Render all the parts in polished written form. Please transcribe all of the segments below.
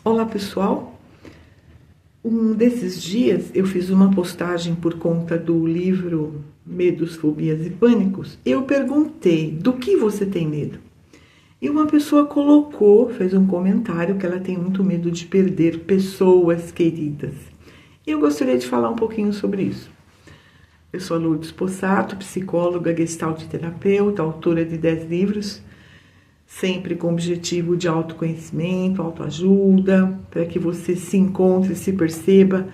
Olá pessoal, um desses dias eu fiz uma postagem por conta do livro Medos, Fobias e Pânicos. Eu perguntei: do que você tem medo? E uma pessoa fez um comentário que ela tem muito medo de perder pessoas queridas. E eu gostaria de falar um pouquinho sobre isso. Eu sou a Lourdes Possato, psicóloga, gestalt terapeuta, autora de 10 livros, sempre com o objetivo de autoconhecimento, autoajuda, para que você se encontre, se perceba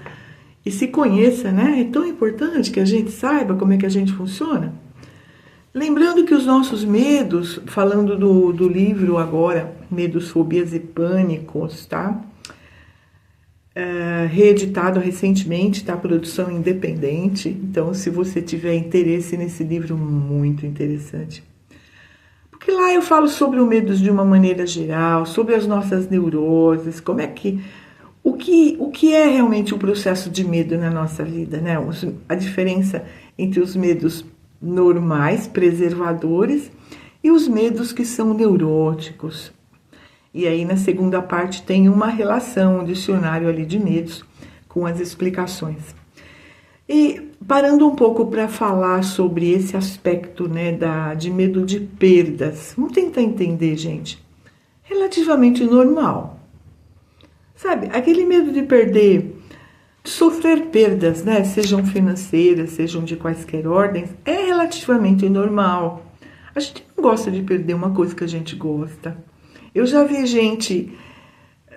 e se conheça, né? É tão importante que a gente saiba como é que a gente funciona. Lembrando que os nossos medos, falando do livro agora, Medos, Fobias e Pânicos, tá? Reeditado recentemente, tá? Produção independente. Então, se você tiver interesse nesse livro, muito interessante. Porque lá eu falo sobre o medo de uma maneira geral, sobre as nossas neuroses, como é que o que é realmente o processo de medo na nossa vida, né? A diferença entre os medos normais, preservadores, e os medos que são neuróticos. E aí na segunda parte tem uma relação, um dicionário ali de medos com as explicações. E parando um pouco para falar sobre esse aspecto, né, de medo de perdas, vamos tentar entender, gente. Relativamente normal. Sabe, aquele medo de perder, de sofrer perdas, né, sejam financeiras, sejam de quaisquer ordens, é relativamente normal. A gente não gosta de perder uma coisa que a gente gosta. Eu já vi gente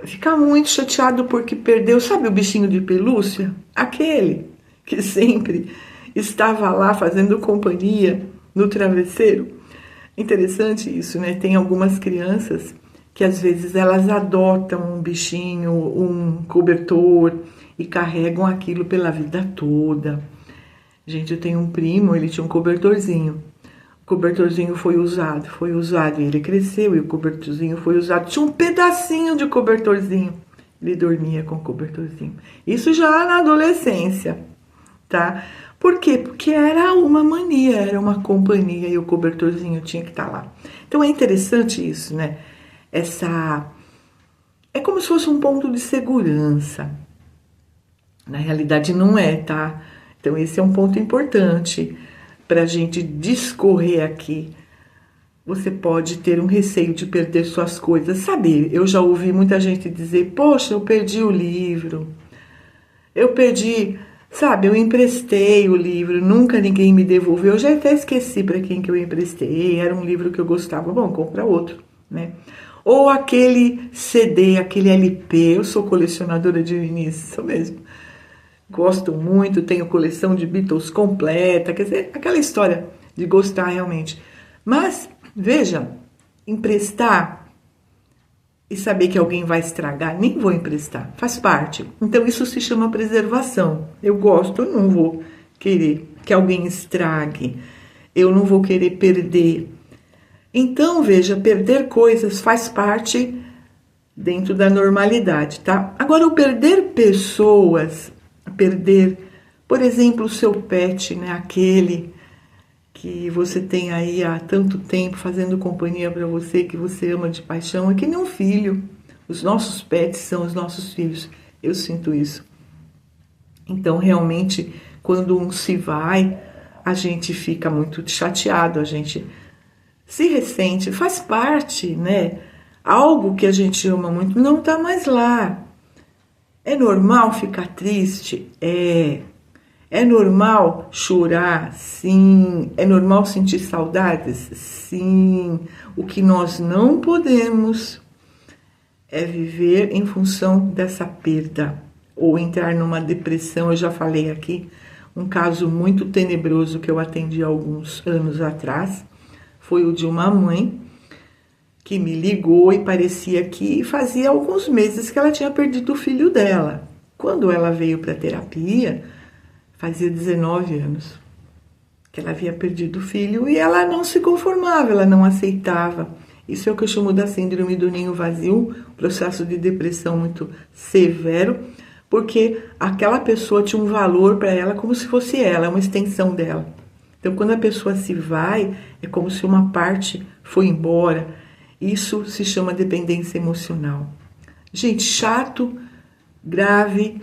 ficar muito chateado porque perdeu, sabe o bichinho de pelúcia? Aquele que sempre estava lá fazendo companhia no travesseiro. Interessante isso, né? Tem algumas crianças que às vezes elas adotam um bichinho, um cobertor e carregam aquilo pela vida toda. Gente, eu tenho um primo, ele tinha um cobertorzinho. O cobertorzinho foi usado e ele cresceu e o cobertorzinho foi usado. Tinha um pedacinho de cobertorzinho. Ele dormia com o cobertorzinho. Isso já na adolescência. Tá? Por quê? Porque era uma mania, era uma companhia e o cobertorzinho tinha que estar lá. Então é interessante isso, né? É como se fosse um ponto de segurança. Na realidade não é, tá? Então esse é um ponto importante para a gente discorrer aqui. Você pode ter um receio de perder suas coisas. Sabe, eu já ouvi muita gente dizer: poxa, eu perdi o livro. Eu perdi... Sabe, eu emprestei o livro, nunca ninguém me devolveu. Eu já até esqueci para quem que eu emprestei. Era um livro que eu gostava. Bom, compra outro, né? Ou aquele CD, aquele LP. Eu sou colecionadora de início, sou mesmo. Gosto muito, tenho coleção de Beatles completa. Quer dizer, aquela história de gostar realmente. Mas, veja, emprestar e saber que alguém vai estragar, nem vou emprestar, faz parte. Então isso se chama preservação. Eu gosto, eu não vou querer que alguém estrague, eu não vou querer perder. Então, veja, perder coisas faz parte dentro da normalidade, tá? Agora, o perder pessoas, perder, por exemplo, o seu pet, né? Aquele que você tem aí há tanto tempo fazendo companhia para você, que você ama de paixão, é que nem um filho. Os nossos pets são os nossos filhos. Eu sinto isso. Então, realmente, quando um se vai, a gente fica muito chateado, a gente se ressente, faz parte, né? Algo que a gente ama muito não está mais lá. É normal ficar triste? É. É normal chorar? Sim. É normal sentir saudades? Sim. O que nós não podemos é viver em função dessa perda ou entrar numa depressão. Eu já falei aqui, um caso muito tenebroso que eu atendi há alguns anos atrás foi o de uma mãe que me ligou e parecia que fazia alguns meses que ela tinha perdido o filho dela. Quando ela veio para a terapia, fazia 19 anos que ela havia perdido o filho e ela não se conformava, ela não aceitava. Isso é o que eu chamo da síndrome do ninho vazio, processo de depressão muito severo, porque aquela pessoa tinha um valor para ela como se fosse ela, uma extensão dela. Então, quando a pessoa se vai, é como se uma parte foi embora. Isso se chama dependência emocional. Gente, chato, grave,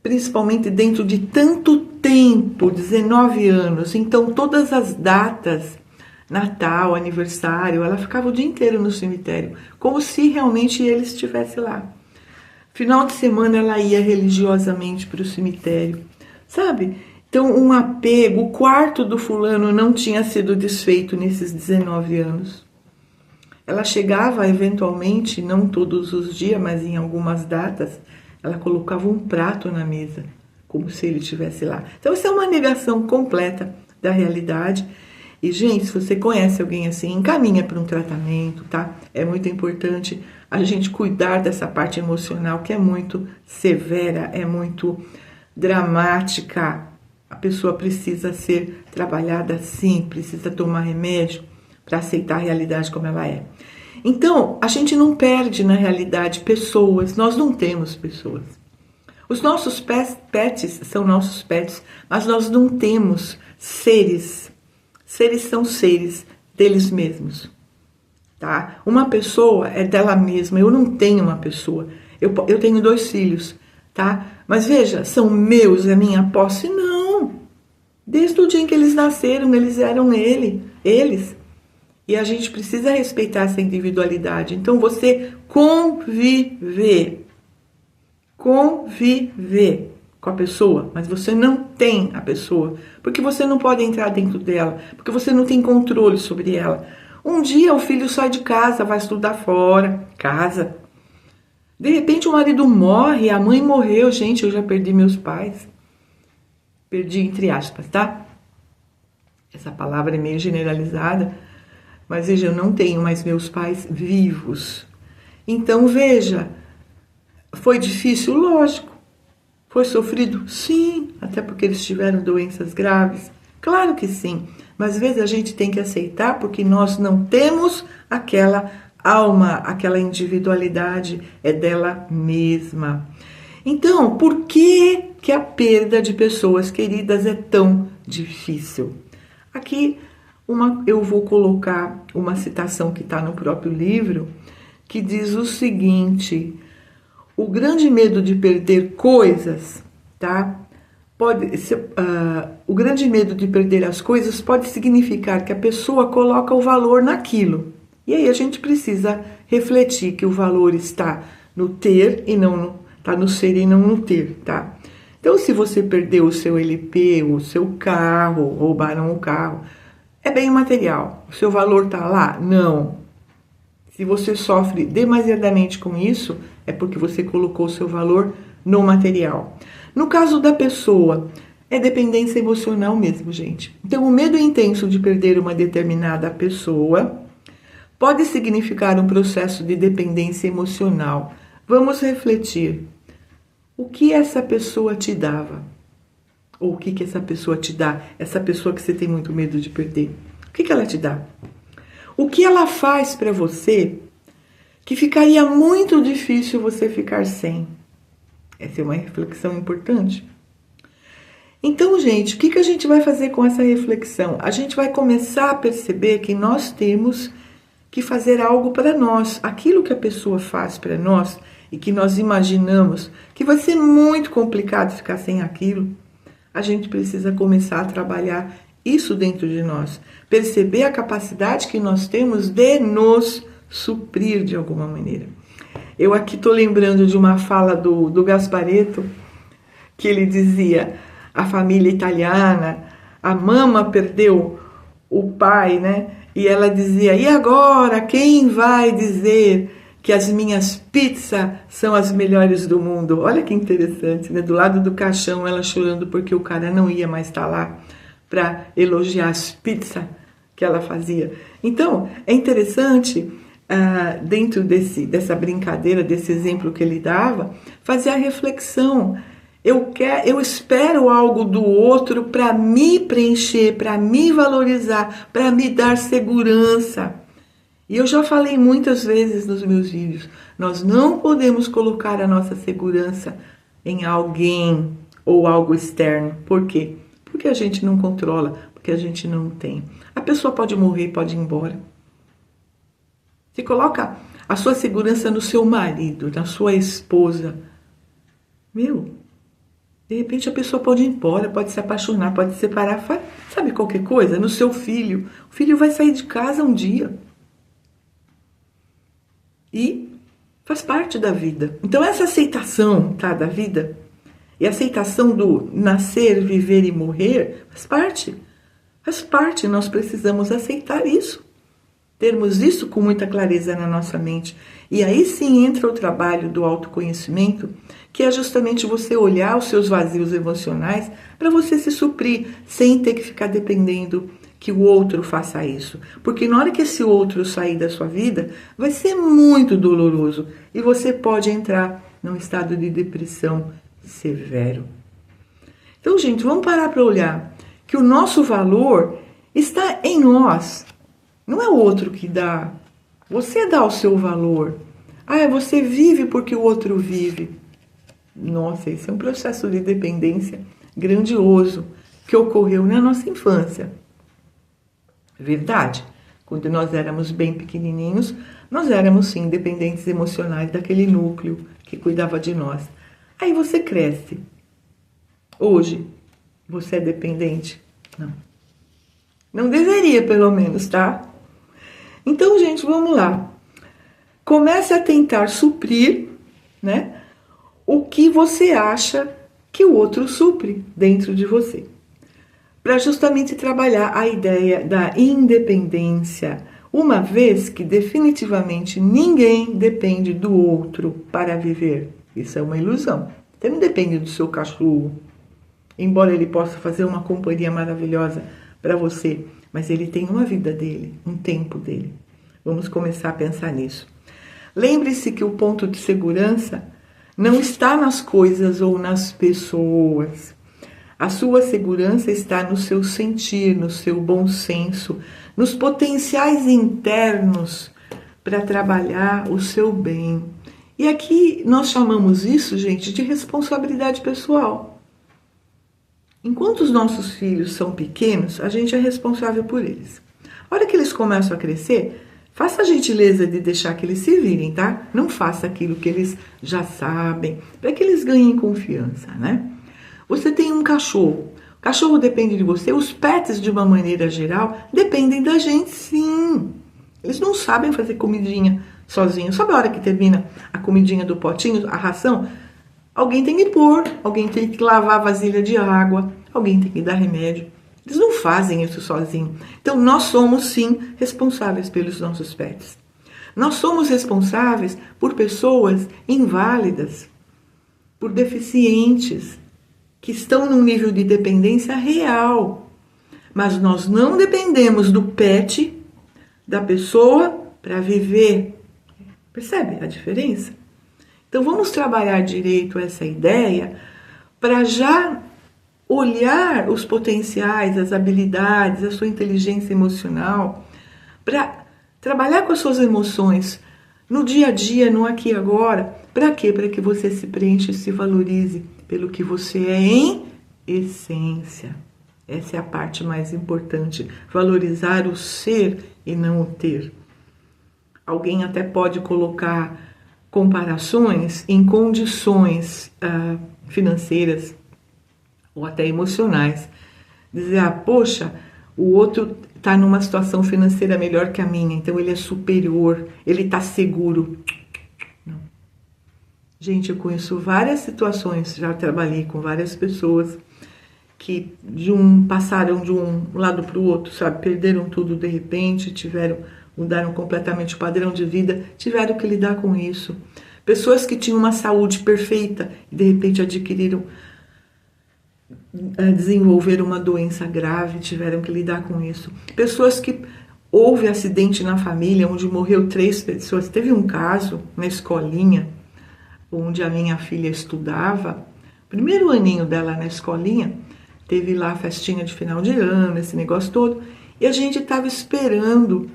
principalmente dentro de tanto tempo, 19 anos. Então, todas as datas, Natal, aniversário, ela ficava o dia inteiro no cemitério, como se realmente ele estivesse lá. Final de semana ela ia religiosamente para o cemitério, sabe? Então, um apego, o quarto do fulano não tinha sido desfeito nesses 19 anos. Ela chegava eventualmente, não todos os dias, mas em algumas datas, ela colocava um prato na mesa, como se ele estivesse lá. Então, isso é uma negação completa da realidade. E, gente, se você conhece alguém assim, encaminha para um tratamento, tá? É muito importante a gente cuidar dessa parte emocional, que é muito severa, é muito dramática. A pessoa precisa ser trabalhada sim, precisa tomar remédio para aceitar a realidade como ela é. Então, a gente não perde na realidade pessoas, nós não temos pessoas. Os nossos pets são nossos pets, mas nós não temos seres. Seres são seres deles mesmos, tá? Uma pessoa é dela mesma, eu não tenho uma pessoa. Eu tenho 2 filhos, tá? Mas veja, são meus, é minha posse? Não. Desde o dia em que eles nasceram, eles eram eles. E a gente precisa respeitar essa individualidade. Então, você conviver com a pessoa, mas você não tem a pessoa, porque você não pode entrar dentro dela, porque você não tem controle sobre ela. Um dia o filho sai de casa, vai estudar fora, casa. De repente o marido morre, a mãe morreu. Gente, eu já perdi meus pais. Perdi entre aspas, tá? Essa palavra é meio generalizada, mas veja, eu não tenho mais meus pais vivos. Então veja, foi difícil? Lógico. Foi sofrido? Sim, até porque eles tiveram doenças graves. Claro que sim, mas às vezes a gente tem que aceitar porque nós não temos aquela alma, aquela individualidade, é dela mesma. Então, por que a perda de pessoas queridas é tão difícil? Aqui eu vou colocar uma citação que está no próprio livro, que diz o seguinte: o grande medo de perder coisas, tá? O grande medo de perder as coisas pode significar que a pessoa coloca o valor naquilo. E aí a gente precisa refletir que o valor está no ter e não está no ser e não no ter, tá? Então, se você perdeu o seu LP, o seu carro, roubaram o carro, é bem material. O seu valor está lá? Não. Se você sofre demasiadamente com isso, é porque você colocou o seu valor no material. No caso da pessoa, é dependência emocional mesmo, gente. Então, o medo intenso de perder uma determinada pessoa pode significar um processo de dependência emocional. Vamos refletir. O que essa pessoa te dava? Ou o que essa pessoa te dá? Essa pessoa que você tem muito medo de perder. O que ela te dá? O que ela faz para você que ficaria muito difícil você ficar sem? Essa é uma reflexão importante. Então, gente, o que a gente vai fazer com essa reflexão? A gente vai começar a perceber que nós temos que fazer algo para nós. Aquilo que a pessoa faz para nós e que nós imaginamos que vai ser muito complicado ficar sem aquilo, a gente precisa começar a trabalhar isso dentro de nós. Perceber a capacidade que nós temos de nos suprir de alguma maneira. Eu aqui estou lembrando de uma fala do Gasparetto, que ele dizia: a família italiana, a mama perdeu o pai, né? E ela dizia: e agora, quem vai dizer que as minhas pizzas são as melhores do mundo? Olha que interessante, né? Do lado do caixão, ela chorando porque o cara não ia mais estar lá para elogiar as pizzas que ela fazia. Então, é interessante, dentro dessa brincadeira, desse exemplo que ele dava, fazer a reflexão. Eu espero algo do outro para me preencher, para me valorizar, para me dar segurança. E eu já falei muitas vezes nos meus vídeos, nós não podemos colocar a nossa segurança em alguém ou algo externo. Por quê? Porque a gente não controla, porque a gente não tem. A pessoa pode morrer, pode ir embora. Se coloca a sua segurança no seu marido, na sua esposa. Meu, de repente a pessoa pode ir embora, pode se apaixonar, pode se separar, sabe qualquer coisa? No seu filho. O filho vai sair de casa um dia. E faz parte da vida. Então essa aceitação, tá, da vida, e a aceitação do nascer, viver e morrer, faz parte. Faz parte, nós precisamos aceitar isso. Termos isso com muita clareza na nossa mente. E aí sim entra o trabalho do autoconhecimento, que é justamente você olhar os seus vazios emocionais para você se suprir, sem ter que ficar dependendo que o outro faça isso. Porque na hora que esse outro sair da sua vida, vai ser muito doloroso e você pode entrar num estado de depressão severo. Então, gente, vamos parar para olhar que o nosso valor está em nós. Não é o outro que dá. Você dá o seu valor. Você vive porque o outro vive. Nossa, esse é um processo de dependência grandioso que ocorreu na nossa infância. Verdade. Quando nós éramos bem pequenininhos, nós éramos sim dependentes emocionais daquele núcleo que cuidava de nós. Aí você cresce. Hoje, você é dependente? Não. Não deveria, pelo menos, tá? Então, gente, vamos lá. Comece a tentar suprir, né, o que você acha que o outro supre dentro de você. Para justamente trabalhar a ideia da independência, uma vez que definitivamente ninguém depende do outro para viver. Isso é uma ilusão. Você não depende do seu cachorro, embora ele possa fazer uma companhia maravilhosa para você, mas ele tem uma vida dele, um tempo dele. Vamos começar a pensar nisso. Lembre-se que o ponto de segurança não está nas coisas ou nas pessoas. A sua segurança está no seu sentir, no seu bom senso, nos potenciais internos para trabalhar o seu bem. E aqui nós chamamos isso, gente, de responsabilidade pessoal. Enquanto os nossos filhos são pequenos, a gente é responsável por eles. A hora que eles começam a crescer, faça a gentileza de deixar que eles se virem, tá? Não faça aquilo que eles já sabem, para que eles ganhem confiança, né? Você tem um cachorro. O cachorro depende de você. Os pets, de uma maneira geral, dependem da gente, sim. Eles não sabem fazer comidinha sozinhos. Sabe a hora que termina a comidinha do potinho, a ração? Alguém tem que pôr, alguém tem que lavar a vasilha de água, alguém tem que dar remédio. Eles não fazem isso sozinhos. Então, nós somos, sim, responsáveis pelos nossos pets. Nós somos responsáveis por pessoas inválidas, por deficientes, que estão num nível de dependência real. Mas nós não dependemos do pet, da pessoa, para viver. Percebe a diferença? Então, vamos trabalhar direito essa ideia para já olhar os potenciais, as habilidades, a sua inteligência emocional, para trabalhar com as suas emoções no dia a dia, no aqui e agora. Para quê? Para que você se preencha e se valorize pelo que você é em essência. Essa é a parte mais importante, valorizar o ser e não o ter. Alguém até pode colocar comparações em condições financeiras ou até emocionais. Dizer, poxa, o outro está numa situação financeira melhor que a minha, então ele é superior, ele está seguro. Não. Gente, eu conheço várias situações, já trabalhei com várias pessoas que passaram de um lado para o outro, sabe? Perderam tudo de repente, mudaram completamente o padrão de vida, tiveram que lidar com isso. Pessoas que tinham uma saúde perfeita e de repente desenvolveram uma doença grave, tiveram que lidar com isso. Pessoas que houve acidente na família, onde morreu 3 pessoas. Teve um caso na escolinha, onde a minha filha estudava, primeiro aninho dela na escolinha, teve lá a festinha de final de ano, esse negócio todo, e a gente estava esperando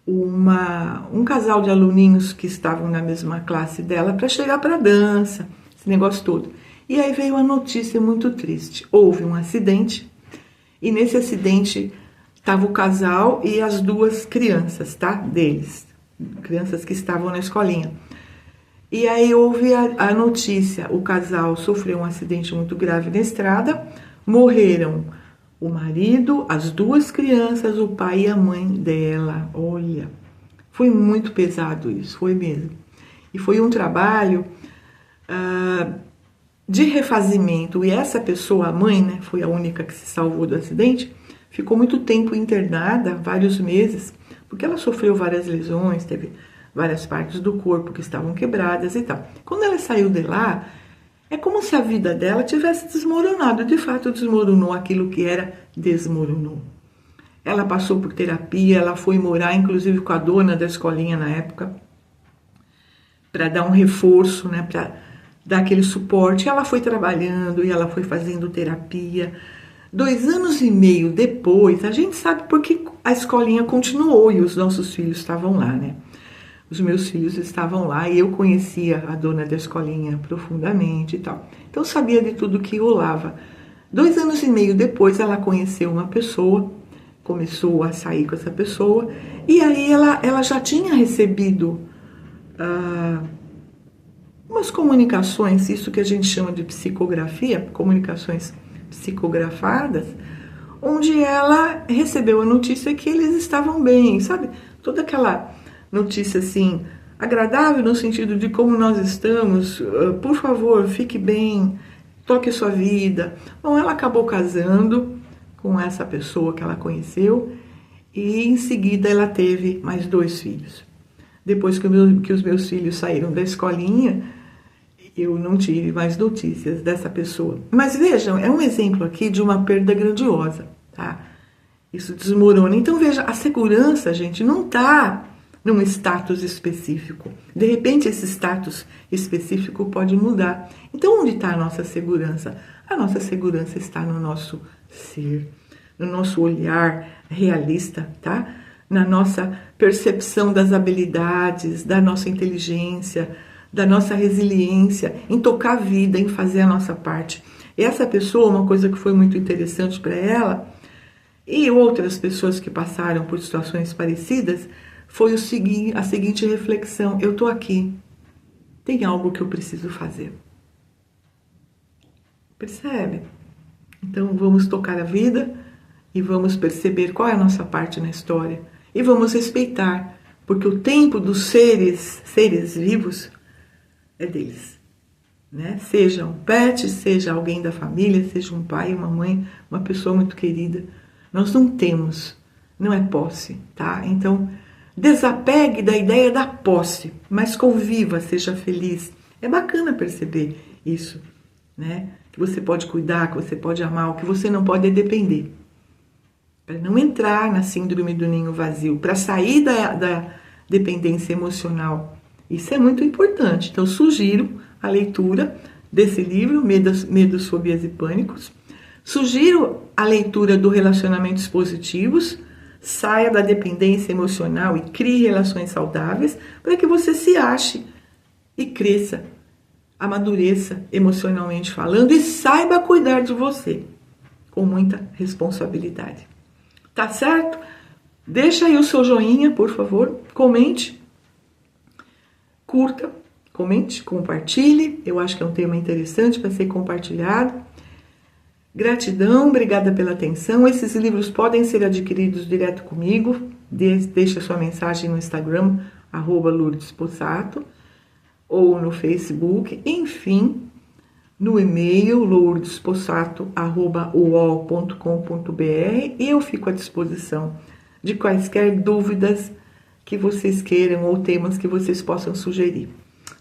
um casal de aluninhos que estavam na mesma classe dela para chegar para a dança, esse negócio todo. E aí veio uma notícia muito triste. Houve um acidente e nesse acidente estava o casal e as 2 crianças, tá? Deles, crianças que estavam na escolinha. E aí houve a notícia, o casal sofreu um acidente muito grave na estrada, morreram o marido, as duas crianças, o pai e a mãe dela. Olha, foi muito pesado isso, foi mesmo. E foi um trabalho de refazimento. E essa pessoa, a mãe, né, foi a única que se salvou do acidente, ficou muito tempo internada, vários meses, porque ela sofreu várias lesões, teve várias partes do corpo que estavam quebradas e tal. Quando ela saiu de lá, é como se a vida dela tivesse desmoronado. De fato, desmoronou, aquilo que era, desmoronou. Ela passou por terapia, ela foi morar, inclusive, com a dona da escolinha na época, para dar um reforço, né, para dar aquele suporte. Ela foi trabalhando e ela foi fazendo terapia. 2 anos e meio depois, a gente sabe porque a escolinha continuou e os nossos filhos estavam lá, né? Os meus filhos estavam lá e eu conhecia a dona da escolinha profundamente e tal. Então, sabia de tudo que rolava. 2 anos e meio depois, ela conheceu uma pessoa, começou a sair com essa pessoa, e aí ela já tinha recebido umas comunicações, isso que a gente chama de psicografia, comunicações psicografadas, onde ela recebeu a notícia que eles estavam bem, sabe? Toda aquela notícia assim, agradável no sentido de como nós estamos, por favor, fique bem, toque a sua vida. Bom, ela acabou casando com essa pessoa que ela conheceu e em seguida ela teve mais 2 filhos. Depois que os meus filhos saíram da escolinha, eu não tive mais notícias dessa pessoa. Mas vejam, é um exemplo aqui de uma perda grandiosa, tá? Isso desmorona. Então veja, a segurança, gente, não está num status específico. De repente esse status específico pode mudar. Então onde está a nossa segurança? A nossa segurança está no nosso ser, no nosso olhar realista, tá? Na nossa percepção das habilidades, da nossa inteligência, da nossa resiliência, em tocar a vida, em fazer a nossa parte. E essa pessoa, uma coisa que foi muito interessante para ela, e outras pessoas que passaram por situações parecidas, foi a seguinte reflexão: eu estou aqui, tem algo que eu preciso fazer. Percebe? Então vamos tocar a vida e vamos perceber qual é a nossa parte na história. E vamos respeitar, porque o tempo dos seres vivos é deles, né? Seja um pet, seja alguém da família, seja um pai, uma mãe, uma pessoa muito querida. Nós não temos, não é posse, tá? Então, desapegue da ideia da posse, mas conviva, seja feliz. É bacana perceber isso, né? Que você pode cuidar, que você pode amar, o que você não pode é depender. Para não entrar na síndrome do ninho vazio, para sair da dependência emocional. Isso é muito importante. Então, sugiro a leitura desse livro, Medos, Fobias e Pânicos. Sugiro a leitura do Relacionamentos Positivos. Saia da dependência emocional e crie relações saudáveis para que você se ache e cresça, amadureça emocionalmente falando e saiba cuidar de você com muita responsabilidade. Tá certo? Deixa aí o seu joinha, por favor, comente, curta, comente, compartilhe. Eu acho que é um tema interessante para ser compartilhado. Gratidão, obrigada pela atenção. Esses livros podem ser adquiridos direto comigo. Deixa sua mensagem no Instagram, @lourdespossato, ou no Facebook, enfim, no e-mail lourdespossato@uol.com.br, e eu fico à disposição de quaisquer dúvidas que vocês queiram ou temas que vocês possam sugerir.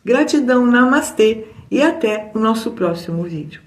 Gratidão, namastê e até o nosso próximo vídeo.